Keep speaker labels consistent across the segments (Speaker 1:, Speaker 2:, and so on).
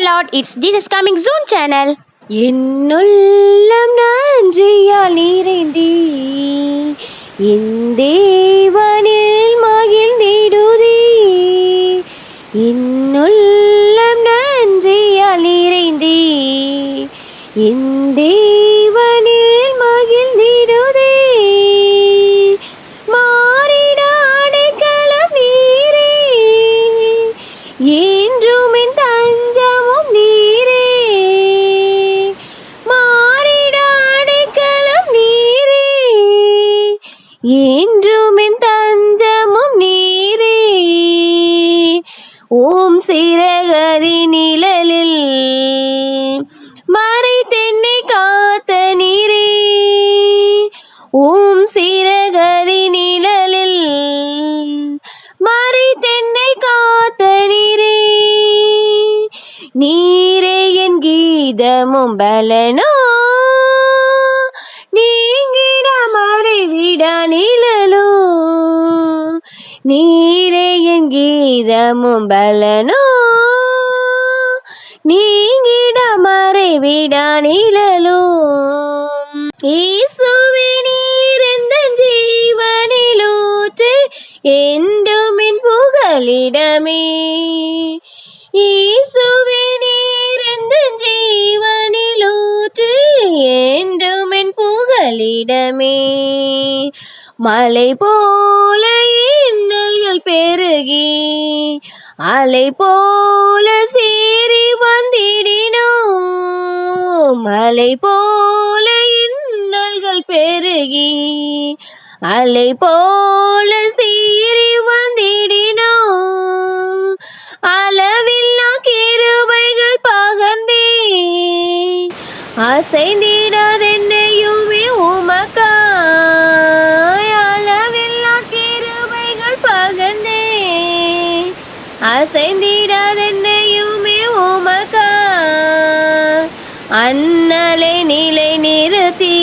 Speaker 1: Lord, it's Jesus Coming Soon channel. என்னுள்ளம் நன்றியால் நிறைந்தீ என் தேவனில் மகிழ்ந்திடுதீ. என்னுள்ளம் நன்றியால் நிறைந்தீ என் தேவனில் மகிழ்ந்திடுதீ. மாறிட அடைக்கலம் நீரே, என்றும் என் தஞ்சமும் நீரே. மாறிட அடைக்கலம் நீரே, என்றும் என் தஞ்சமும் நீரே. ஓம் சிறகதி நிழலில் மறைத்தென்னை காத்த நீரே. ஓம் சிறகதி நிழலில் மறைத்தென்னை காத்த நீரே. நீரே என் கீதமும் பலனோ, நீங்கிட மறைவிட நிழலோ. நீரே என் கீதமும் பலனோ, நீங்கிட மறைவிட நிழலோ. இயேசுவே நீர் எந்தன் ஜீவனிலூற்று, என்றும் என் புகலிடமே. இயேசுவே நீர் எந்தன் ஜீவனிலூற்று, என்றும் என் புகலிடமே. மலை போல இன்னல்கள் பெருகி அலை போல சீறி வந்திடினோ. மலை போல இன்னல்கள் பெருகி அலை போல சீறி வந்திடினோ. அளவில்லா கிருபைகள் பகர்ந்தே அசைந்திடாதென்னையுமே உமக்காய். அளவில்லா கிருபைகள் பகர்ந்தே அசைந்திடாதென்னையுமே உமக்காய். அன்னலை நிலை நிறுத்தி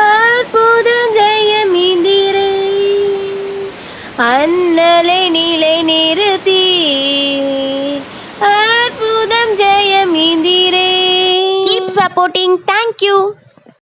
Speaker 1: அற்புதம் ஜெயம் இந்திரே. அன்னலை நிலை நிறுத்தி அற்புதம் ஜெயம் இந்திரே. Keep supporting. Thank you.